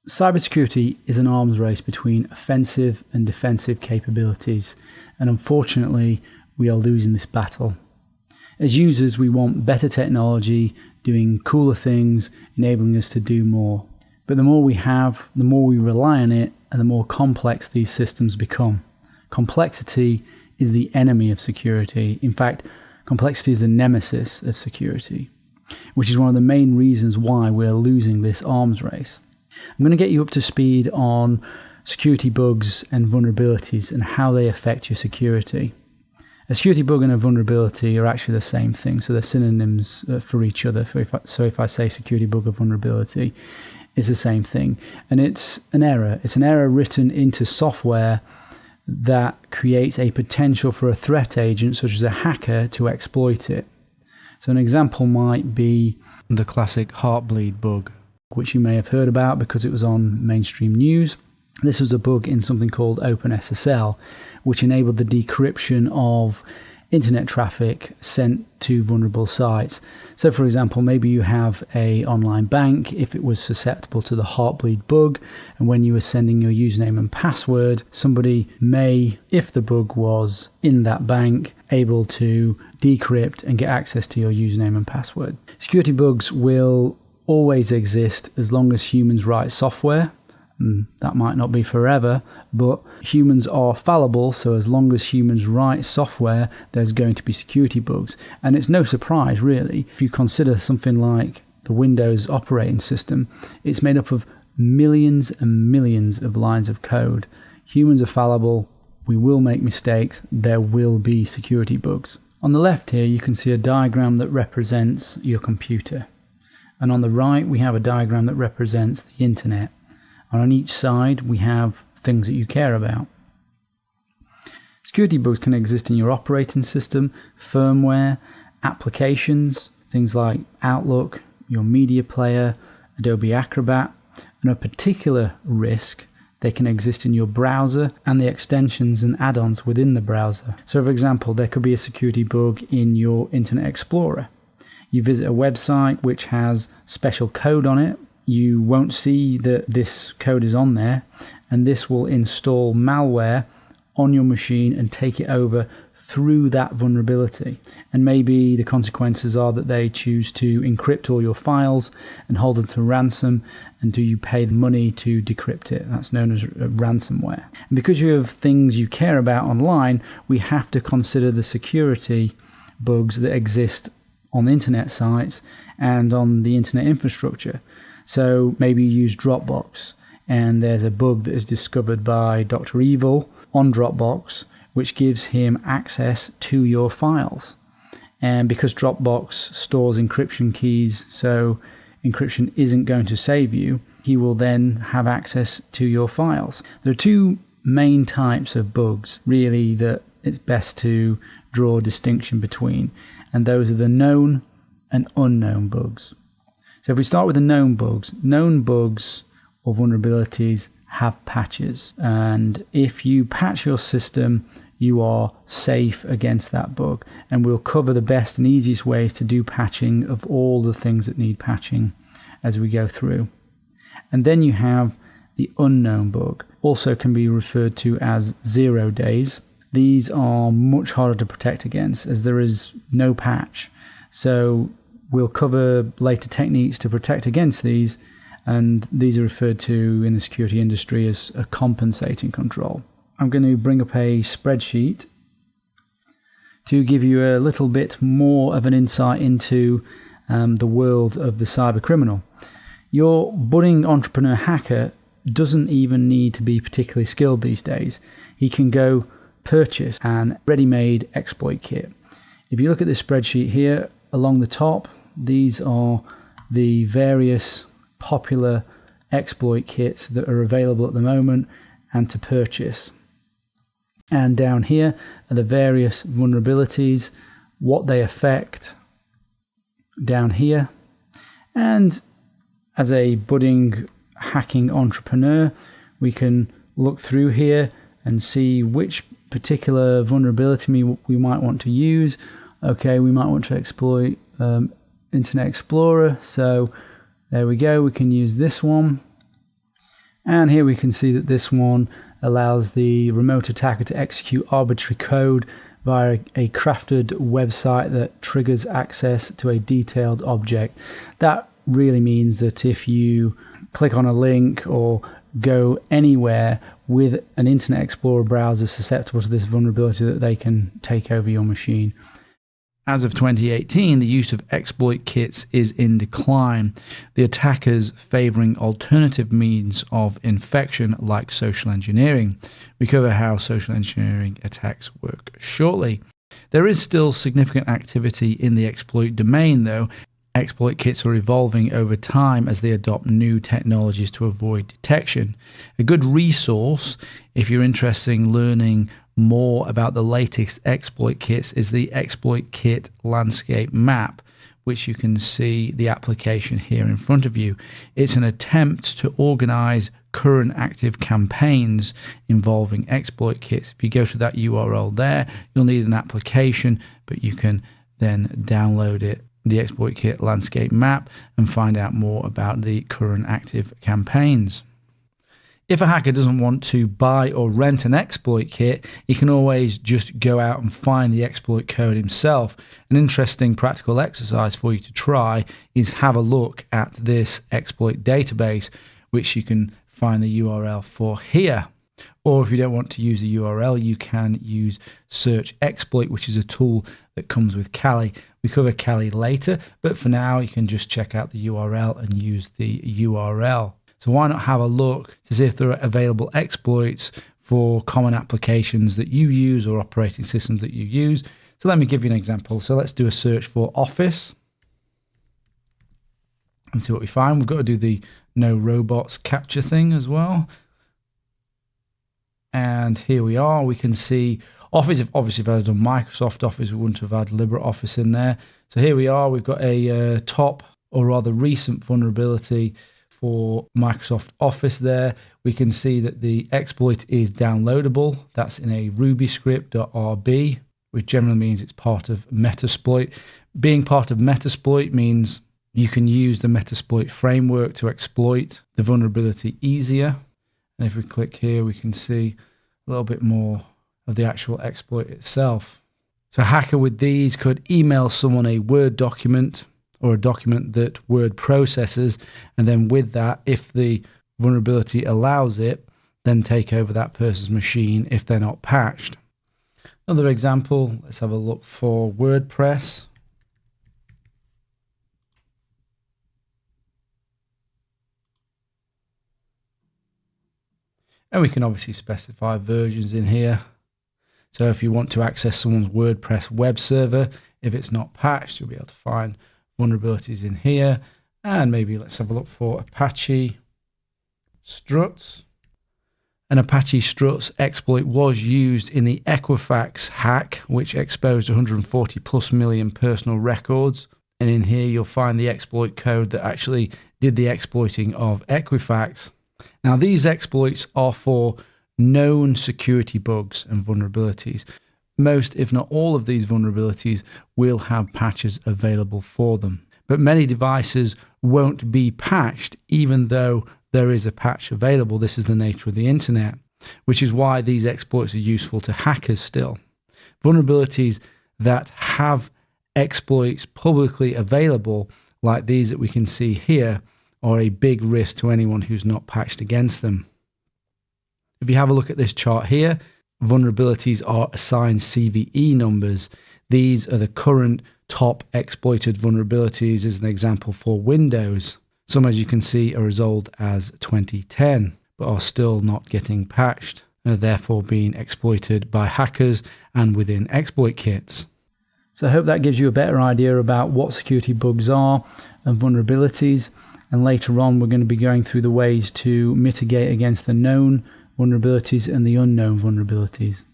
Cybersecurity is an arms race between offensive and defensive capabilities, and unfortunately, we are losing this battle. As users, we want better technology, doing cooler things, enabling us to do more. But the more we have, the more we rely on it, and the more complex these systems become. Complexity is the enemy of security. In fact, complexity is the nemesis of security, which is one of the main reasons why we're losing this arms race. I'm going to get you up to speed on security bugs and vulnerabilities and how they affect your security. A security bug and a vulnerability are actually the same thing, so they're synonyms for each other. So if I say security bug or vulnerability, it's the same thing. And it's an error. It's an error written into software that creates a potential for a threat agent, such as a hacker, to exploit it. So an example might be the classic Heartbleed bug, which you may have heard about because it was on mainstream news. This was a bug in something called OpenSSL, which enabled the decryption of internet traffic sent to vulnerable sites. So for example, maybe you have an online bank. If it was susceptible to the Heartbleed bug, and when you were sending your username and password, somebody may, if the bug was in that bank, able to decrypt and get access to your username and password. Security bugs will always exist as long as humans write software. That might not be forever, but humans are fallible, so as long as humans write software, there's going to be security bugs. And it's no surprise, really, if you consider something like the Windows operating system. It's made up of millions and millions of lines of code. Humans are fallible, we will make mistakes, there will be security bugs. On the left here, you can see a diagram that represents your computer. And on the right, we have a diagram that represents the internet. And on each side, we have things that you care about. Security bugs can exist in your operating system, firmware, applications, things like Outlook, your media player, Adobe Acrobat, and a particular risk, they can exist in your browser and the extensions and add-ons within the browser. So for example, there could be a security bug in your Internet Explorer. You visit a website which has special code on it. You won't see that this code is on there, and this will install malware on your machine and take it over through that vulnerability. And maybe the consequences are that they choose to encrypt all your files and hold them to ransom, and do you pay the money to decrypt it? That's known as ransomware. And because you have things you care about online, we have to consider the security bugs that exist on internet sites and on the internet infrastructure. So maybe you use Dropbox, and there's a bug that is discovered by Dr. Evil on Dropbox, which gives him access to your files. And because Dropbox stores encryption keys, so encryption isn't going to save you, he will then have access to your files. There are two main types of bugs, really, that it's best to draw a distinction between, and those are the known and unknown bugs. So if we start with the known bugs or vulnerabilities have patches, and if you patch your system, you are safe against that bug. And we'll cover the best and easiest ways to do patching of all the things that need patching as we go through. And then you have the unknown bug, also can be referred to as 0 days. These are much harder to protect against as there is no patch. So we'll cover later techniques to protect against these, and these are referred to in the security industry as a compensating control. I'm going to bring up a spreadsheet to give you a little bit more of an insight into the world of the cyber criminal. Your budding entrepreneur hacker doesn't even need to be particularly skilled these days. He can go purchase an ready-made exploit kit. If you look at this spreadsheet here, along the top, these are the various popular exploit kits that are available at the moment and to purchase. And down here are the various vulnerabilities, what they affect down here. And as a budding hacking entrepreneur, we can look through here and see which particular vulnerability we might want to use. Okay, we might want to exploit Internet Explorer, so there we go, we can use this one. And here we can see that this one allows the remote attacker to execute arbitrary code via a crafted website that triggers access to a detailed object. That really means that if you click on a link or go anywhere with an Internet Explorer browser susceptible to this vulnerability, that they can take over your machine. As of 2018, the use of exploit kits is in decline, the attackers favouring alternative means of infection like social engineering. We cover how social engineering attacks work shortly. There is still significant activity in the exploit domain, though. Exploit kits are evolving over time as they adopt new technologies to avoid detection. A good resource, if you're interested in learning more about the latest exploit kits, is the Exploit Kit Landscape Map, which you can see the application here in front of you. It's an attempt to organize current active campaigns involving exploit kits. If you go to that URL there, you'll need an application, but you can then download it, the Exploit Kit Landscape Map, and find out more about the current active campaigns. If a hacker doesn't want to buy or rent an exploit kit, he can always just go out and find the exploit code himself. An interesting practical exercise for you to try is have a look at this exploit database, which you can find the URL for here. Or if you don't want to use the URL, you can use Search Exploit, which is a tool that comes with Kali. We cover Kali later, but for now you can just check out the URL and use the URL. So why not have a look to see if there are available exploits for common applications that you use or operating systems that you use. So let me give you an example. So let's do a search for Office and see what we find. We've got to do the no robots capture thing as well. And here we are. We can see Office. If I had done Microsoft Office, we wouldn't have had LibreOffice in there. So here we are. We've got a top, or rather recent, vulnerability for Microsoft Office there. We can see that the exploit is downloadable. That's in a Ruby script.rb, which generally means it's part of Metasploit. Being part of Metasploit means you can use the Metasploit framework to exploit the vulnerability easier. And if we click here, we can see a little bit more of the actual exploit itself. So a hacker with these could email someone a Word document or a document that Word processes, and then with that, if the vulnerability allows it, then take over that person's machine if they're not patched. Another example, let's have a look for WordPress. And we can obviously specify versions in here. So if you want to access someone's WordPress web server, if it's not patched, you'll be able to find vulnerabilities in here. And maybe let's have a look for Apache struts. An Apache struts exploit was used in the Equifax hack, which exposed 140 plus million personal records. And in here you'll find the exploit code that actually did the exploiting of Equifax. Now these exploits are for known security bugs and vulnerabilities. Most, if not all, of these vulnerabilities will have patches available for them. But many devices won't be patched even though there is a patch available. This is the nature of the internet, which is why these exploits are useful to hackers still. Vulnerabilities that have exploits publicly available, like these that we can see here, are a big risk to anyone who's not patched against them. If you have a look at this chart here, vulnerabilities are assigned CVE numbers. These are the current top exploited vulnerabilities as an example for Windows. Some, as you can see, are as old as 2010, but are still not getting patched and are therefore being exploited by hackers and within exploit kits. So I hope that gives you a better idea about what security bugs are and vulnerabilities. And later on, we're going to be going through the ways to mitigate against the known vulnerabilities and the unknown vulnerabilities.